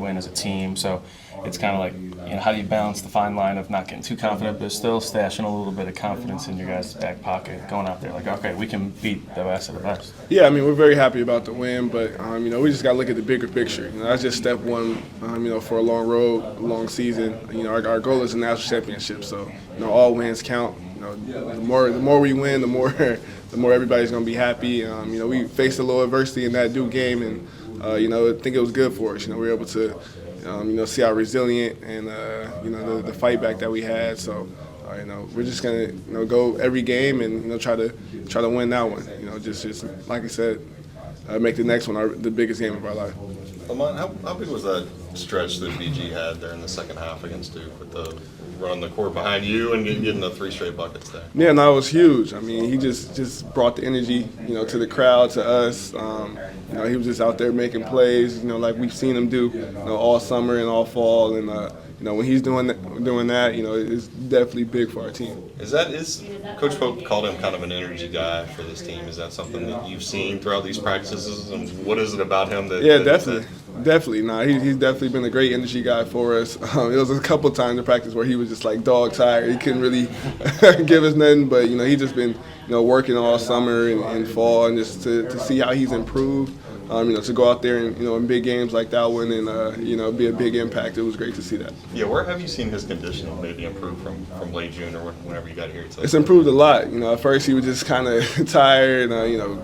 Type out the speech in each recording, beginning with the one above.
win as a team. So it's kind of like, how do you balance the fine line of not getting too confident, but still stashing a little bit of confidence in your guys' back pocket, going out there like, okay, we can beat the best of the best. Yeah, I mean, we're very happy about the win, but we just got to look at the bigger picture. That's just step one. For a long road, a long season. Our goal is a national championship, so all wins count. The more we win, the more everybody's going to be happy. We faced a little adversity in that Duke game, and I think it was good for us. We were able to see how resilient and the fight back that we had. So we're just gonna go every game and try to win that one. Just like I said, make the next one the biggest game of our life. Lamont, how big was that stretch that BG had there in the second half against Duke with the run the court behind you and getting the 3 straight buckets there? Yeah, no, it was huge. I mean, he just brought the energy, to the crowd, to us. He was just out there making plays, like we've seen him do, all summer and all fall. And when he's doing that, it's definitely big for our team. Is Coach Pope called him kind of an energy guy for this team? Is that something that you've seen throughout these practices? And what is it about him that? Yeah, definitely. Definitely. No, he's definitely been a great energy guy for us. It was a couple times in practice where he was just like dog tired. He couldn't really give us nothing, but he's just been working all summer and fall, and just to see how he's improved. To go out there and in big games like that one and be a big impact. It was great to see that. Yeah, where have you seen his conditioning maybe improve from late June or whenever you got here today? It's improved a lot. At first he was just kind of tired,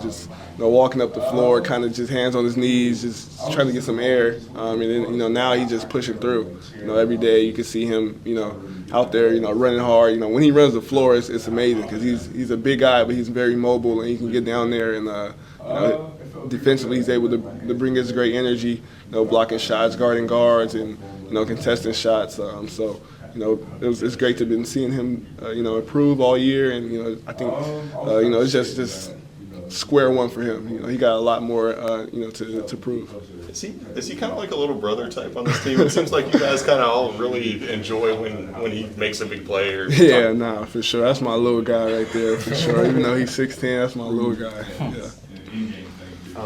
just walking up the floor, kind of just hands on his knees, just trying to get some air. And then now he's just pushing through. Every day you can see him out there running hard. When he runs the floor, it's amazing because he's a big guy, but he's very mobile and he can get down there and defensively, he's able to bring his great energy, blocking shots, guarding guards, and contesting shots. It's great to have been seeing him, improve all year, and I think, it's just square one for him. He got a lot more, to prove. Is he kind of like a little brother type on this team? It seems like you guys kind of all really enjoy when he makes a big play. Yeah, nah, for sure. That's my little guy right there, for sure. Even though he's 16, that's my little guy. Yeah.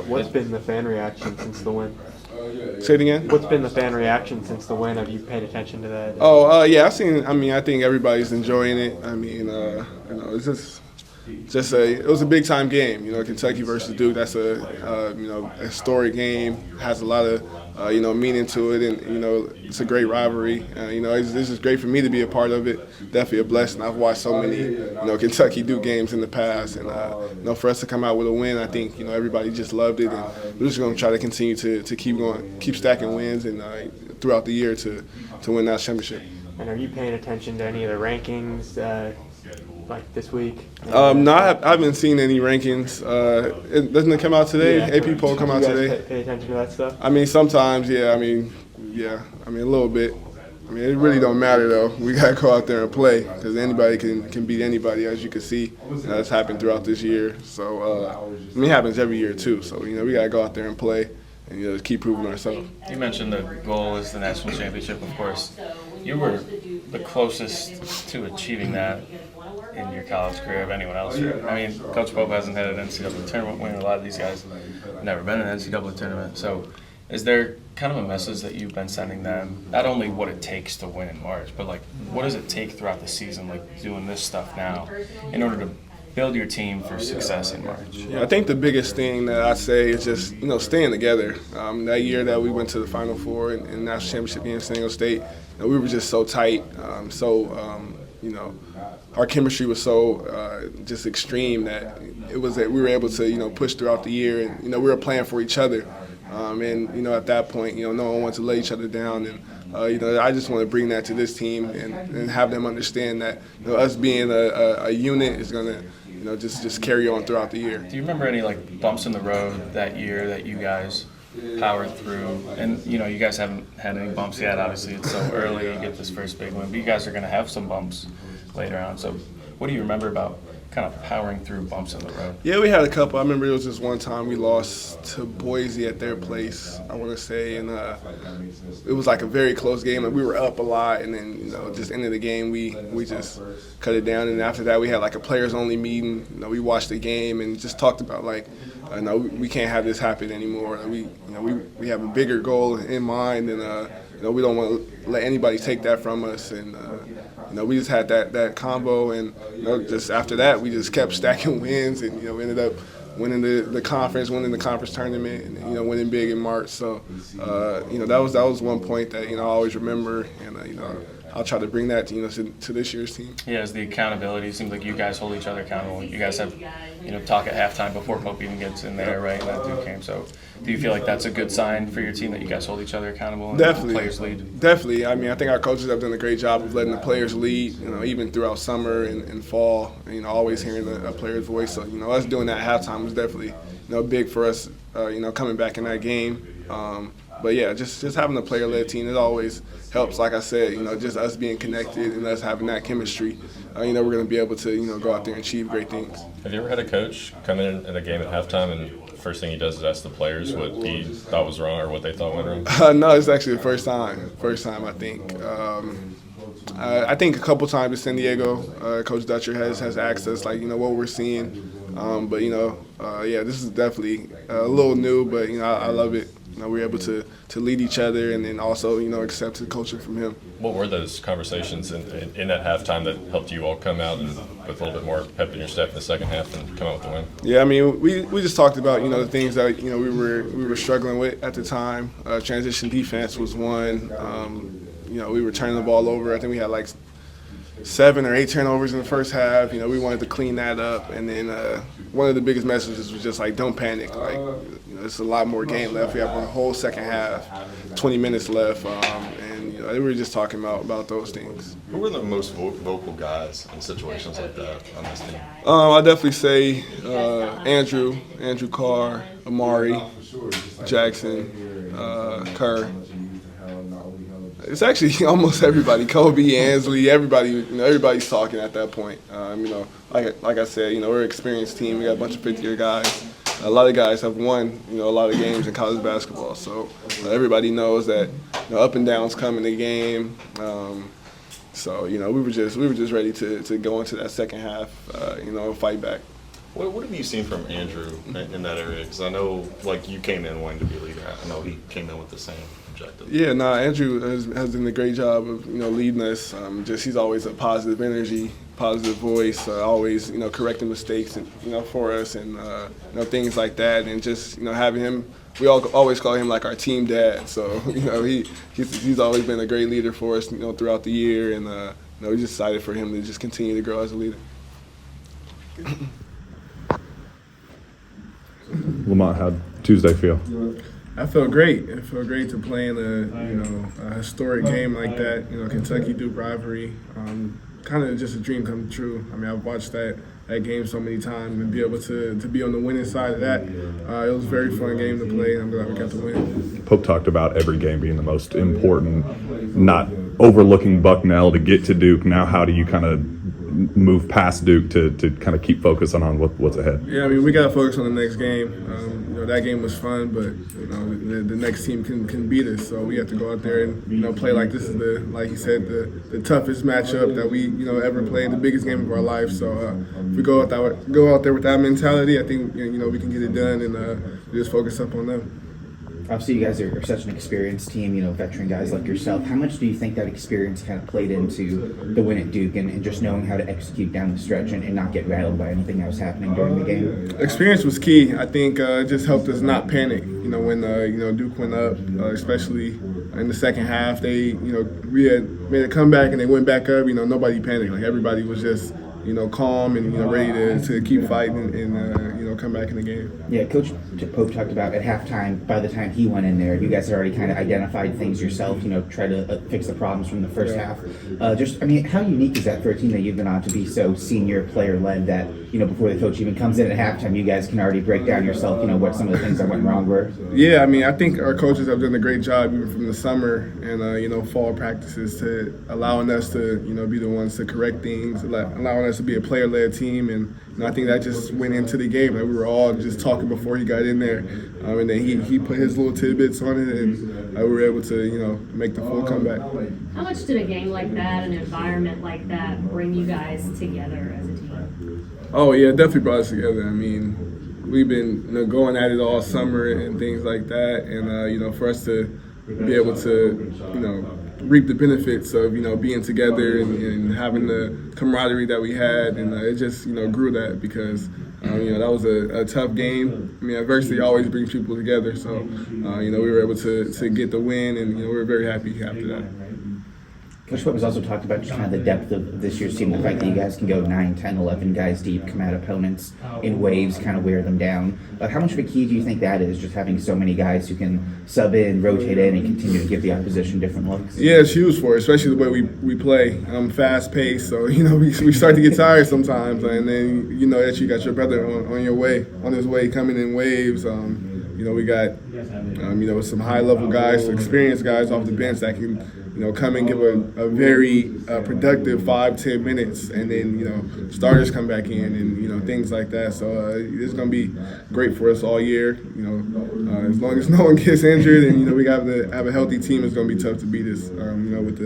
What's been the fan reaction since the win? Say it again? What's been the fan reaction since the win? Have you paid attention to that? Yeah, I think everybody's enjoying it. It's it was a big time game. Kentucky versus Duke. That's a historic game. Has a lot of meaning to it, and it's a great rivalry. This is great for me to be a part of it. Definitely a blessing. I've watched so many Kentucky Duke games in the past, and for us to come out with a win, I think everybody just loved it, and we're just going to try to continue to keep going, keep stacking wins, and throughout the year to win that championship. And are you paying attention to any of the rankings? Like this week? No, I haven't seen any rankings. Doesn't it come out today? Yeah. AP poll come out today? Pay attention to that stuff? Sometimes, yeah. A little bit. It really don't matter though. We gotta go out there and play because anybody can beat anybody, as you can see. That's happened throughout this year. So it happens every year too. So we gotta go out there and play and just keep proving ourselves. You mentioned the goal is the national championship, of course. You were the closest to achieving that in your college career of anyone else. Coach Pope hasn't had an NCAA tournament win. A lot of these guys have never been in an NCAA tournament. So is there kind of a message that you've been sending them, not only what it takes to win in March, but what does it take throughout the season, doing this stuff now, in order to build your team for success in March? Yeah, I think the biggest thing that I say is just staying together. That year that we went to the Final Four and national championship game in San Diego State, we were just so tight, our chemistry was so just extreme that it was that we were able to push throughout the year, and we were playing for each other, and at that point no one wanted to let each other down, and I just want to bring that to this team and have them understand that us being a unit is gonna just carry on throughout the year. Do you remember any bumps in the road that year that you guys powered through? And you guys haven't had any bumps yet. Obviously, it's so early. You get this first big win, but you guys are going to have some bumps later on. So, what do you remember about kind of powering through bumps in the road? Yeah, we had a couple. I remember it was just one time we lost to Boise at their place, I want to say, and it was a very close game. We were up a lot, and then just end of the game we just cut it down. And after that, we had a players only meeting. We watched the game and just talked about no, we can't have this happen anymore. We have a bigger goal in mind, and we don't want to let anybody take that from us. And we just had that combo, and just after that, we just kept stacking wins, and we ended up winning the conference, winning the conference tournament, and winning big in March. So that was one point that I always remember, and I'll try to bring that to this year's team. Yeah, as the accountability, it seems like you guys hold each other accountable. You guys have talk at halftime before Pope even gets in there, right? In that Duke game. So, do you feel like that's a good sign for your team that you guys hold each other accountable and Definitely. the players lead? Definitely. I mean, I think our coaches have done a great job of letting the players lead. Even throughout summer and fall. Always hearing a player's voice. So, us doing that at halftime was definitely big for us. Coming back in that game. But yeah, just having a player-led team, it always helps. Like I said, just us being connected and us having that chemistry. We're going to be able to go out there and achieve great things. Have you ever had a coach come in a game at halftime and the first thing he does is ask the players what he thought was wrong or what they thought went wrong? No, it's actually the first time. I think. I think a couple times in San Diego, Coach Dutcher has asked us what we're seeing. But yeah, this is definitely a little new, but I love it. We're able to lead each other and then also accept the coaching from him. What were those conversations in that halftime that helped you all come out and with a little bit more pep in your step in the second half and come out with the win? Yeah, I mean, we just talked about the things that we were struggling with at the time. Transition defense was one. We were turning the ball over. I think we had 7 or 8 turnovers in the first half. We wanted to clean that up, and then one of the biggest messages was just don't panic. There's a lot more game left. We have a whole second half, 20 minutes left, and we were just talking about those things. Who were the most vocal guys in situations like that on this team? I'd definitely say Andrew Carr, Amari, Jackson, Kerr. It's actually almost everybody. Kobe, Ansley, everybody. Everybody's talking at that point. Like I said, we're an experienced team. We got a bunch of 50-year guys. A lot of guys have won, a lot of games in college basketball. So everybody knows that up and downs come in the game. So we were just ready to go into that second half, fight back. What have you seen from Andrew in that area? Because I know, you came in wanting to be a leader. I know he came in with the same objective. Yeah, Andrew has done a great job of leading us. He's always a positive energy, positive voice, always correcting mistakes and for us and things like that. And just having him, we always call him our team dad. So he's always been a great leader for us throughout the year, and we're just excited for him to just continue to grow as a leader. Lamont, how'd Tuesday feel? I felt great. It felt great to play in a historic game like that. Kentucky-Duke rivalry. Kind of just a dream come true. I mean, I've watched that game so many times and be able to be on the winning side of that. It was a very fun game to play, and I'm glad we got the win. Pope talked about every game being the most important, not overlooking Bucknell to get to Duke. Now, how do you kind of move past Duke to kind of keep focusing on what's ahead? Yeah, I mean, we got to focus on the next game. That game was fun, but the next team can beat us. So we have to go out there and play like this is like he said, the toughest matchup that we ever played, the biggest game of our life. So if we go out there with that mentality, I think we can get it done and just focus up on them. Obviously, you guys are such an experienced team, veteran guys like yourself. How much do you think that experience kind of played into the win at Duke and just knowing how to execute down the stretch and not get rattled by anything that was happening during the game? Experience was key. I think it just helped us not panic. When Duke went up, especially in the second half, we had made a comeback and they went back up. Nobody panicked. Everybody was just calm and ready to keep fighting and come back in the game. Yeah, Coach Pope talked about at halftime, by the time he went in there, you guys had already kind of identified things yourself, try to fix the problems from the first half. How unique is that for a team that you've been on to be so senior player-led that, before the coach even comes in at halftime, you guys can already break down yourself, what some of the things that went wrong were? Yeah, I think our coaches have done a great job even from the summer and, fall practices to allowing us to, be the ones to correct things, allowing us to be a player-led team. And I think that just went into the game. We were all just talking before he got in there. And then he put his little tidbits on it, and we were able to, make the full comeback. How much did a game like that, an environment like that, bring you guys together as a team? Oh, yeah, it definitely brought us together. we've been going at it all summer and things like that, and for us to be able to reap the benefits of being together and having the camaraderie that we had, and it just grew that because that was a tough game. I mean, adversity always brings people together, so we were able to get the win, and we were very happy after that. Coach Webb has also talked about just kind of the depth of this year's team, the fact that you guys can go 9, 10, 11 guys deep, come at opponents in waves, kind of wear them down. How much of a key do you think that is, just having so many guys who can sub in, rotate in, and continue to give the opposition different looks? Yeah, it's huge for us, especially the way we play. Fast paced, so we start to get tired sometimes, and then that you got your brother on his way coming in waves. We got some high level guys, experienced guys off the bench that can come and give a very productive 5-10 minutes, and then starters come back in and things like that. So it's going to be great for us all year. As long as no one gets injured and we have a healthy team, it's going to be tough to beat us. With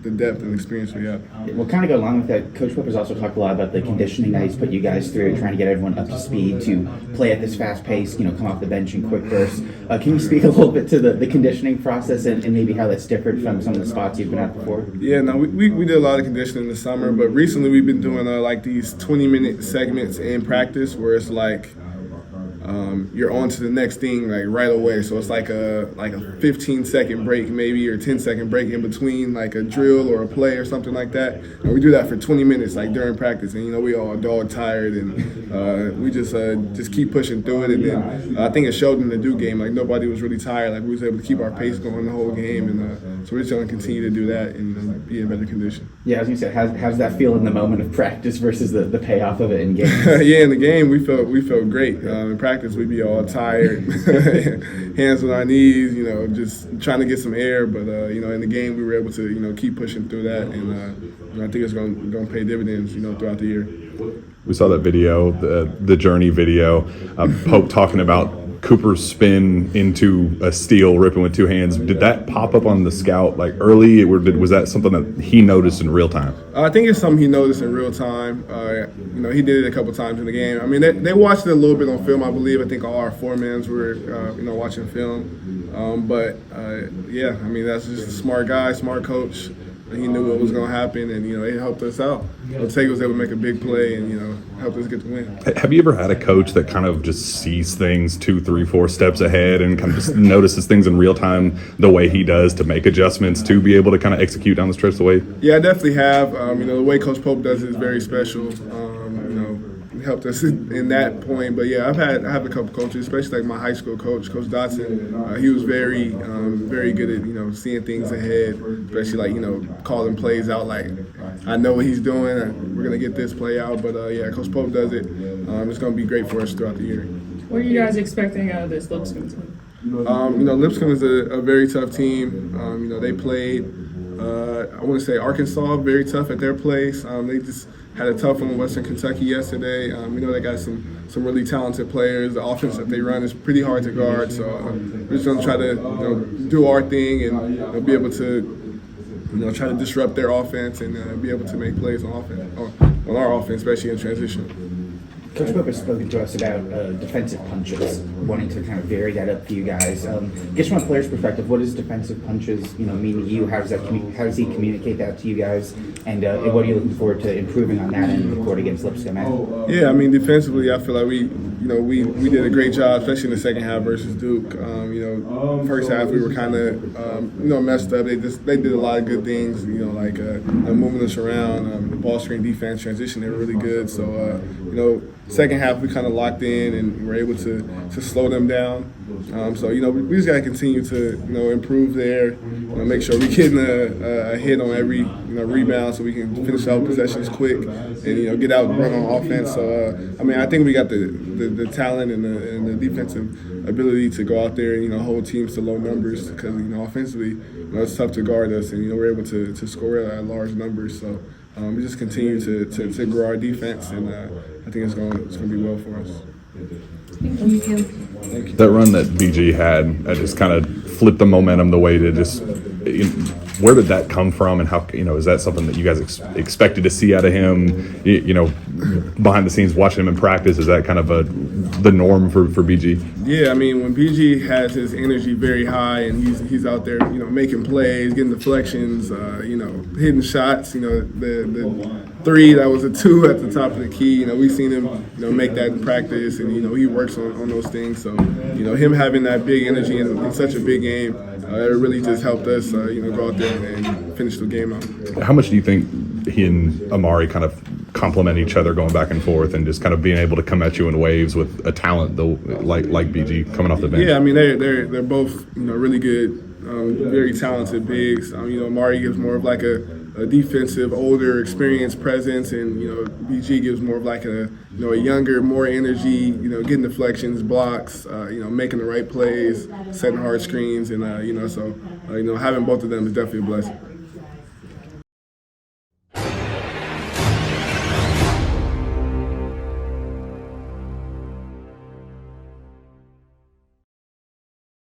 the depth and experience we have. We'll kind of go along with that. Coach Webb has also talked a lot about the conditioning that he's put you guys through, trying to get everyone up to speed to play at this fast pace. Come off the bench in quick bursts. Can you speak a little bit to the conditioning process and maybe how that's different from some of the spots you've been at before? Yeah, no, we did a lot of conditioning this summer, but recently we've been doing these 20-minute segments in practice where it's like you're on to the next thing like right away. So it's like a 15-second break maybe, or 10-second break in between like a drill or a play or something like that. And we do that for 20 minutes like during practice, and we all dog tired, and we just keep pushing through it. And then I think it showed in the Duke game, like nobody was really tired. Like we was able to keep our pace going the whole game, and so we're just going to continue to do that and be in better condition. Yeah, I was going to say, how's that feel in the moment of practice versus the payoff of it in games? Yeah, in the game we felt great. In practice we'd be all tired, hands on our knees, just trying to get some air. But in the game we were able to keep pushing through that, and I think it's going to pay dividends throughout the year. We saw that video, the journey video, Pope talking about Cooper's spin into a steal, ripping with two hands. Did that pop up on the scout like early, or was that something that he noticed in real time? I think it's something he noticed in real time. He did it a couple times in the game. I mean, they watched it a little bit on film, I believe. I think all our foremans were, watching film. Yeah, I mean, that's just a smart guy, smart coach. He knew what was going to happen, and it helped us out. Ortega was able to make a big play, and helped us get the win. Have you ever had a coach that kind of just sees things 2, 3, 4 steps ahead and kind of just notices things in real time the way he does to make adjustments to be able to kind of execute down the stretch the way? Yeah, I definitely have. The way Coach Pope does it is very special. Helped us in that point. But yeah, I have a couple coaches, especially like my high school coach, Coach Dotson. He was very good at seeing things ahead, especially like calling plays out. Like I know what he's doing. We're gonna get this play out. But yeah, Coach Pope does it. It's gonna be great for us throughout the year. What are you guys expecting out of this Lipscomb team? Lipscomb is a very tough team. They played. I want to say Arkansas very tough at their place. They just had a tough one with Western Kentucky yesterday. They got some really talented players. The offense that they run is pretty hard to guard. So we're just going to try to do our thing and be able to try to disrupt their offense and be able to make plays on our offense, especially in transition. Coach Pope has spoken to us about defensive punches, wanting to kind of vary that up for you guys. Just from a player's perspective, what does defensive punches, mean to you? How does he communicate that to you guys? And what are you looking forward to improving on that end of the court against Lipscomb? Yeah, I mean, defensively, I feel like we did a great job, especially in the second half versus Duke. First half we were kind of messed up. They did a lot of good things, like moving us around, the ball screen defense, transition. They were really good. So second half we kind of locked in and were able to slow them down. So we just got to continue to improve there. Make sure we're getting a hit on every rebound so we can finish out possessions quick and get out and run on offense. So I think we got the talent and the defensive ability to go out there and hold teams to low numbers because offensively it's tough to guard us, and we're able to score at large numbers. So we just continue to grow our defense, and I think it's going to be well for us. Thank you. That run that BG had, just kind of flipped the momentum the way to just. Where did that come from, and how is that something that you guys expected to see out of him? behind the scenes watching him in practice? Is that kind of the norm for BG? Yeah, I mean, when BG has his energy very high and he's out there, making plays, getting deflections, hitting shots, the three that was a 2 at the top of the key. We've seen him, make that in practice, and he works on those things. So, him having that big energy in such a big game, it really just helped us, go out there and finish the game out. How much do you think he and Amari kind of complement each other going back and forth, and just kind of being able to come at you in waves with a talent though like BG coming off the bench? Yeah, I mean they're both really good, very talented bigs. Amari gives more of like a defensive, older, experienced presence, and BG gives more of like a younger, more energy. Getting deflections, blocks, making the right plays, setting hard screens, and so having both of them is definitely a blessing.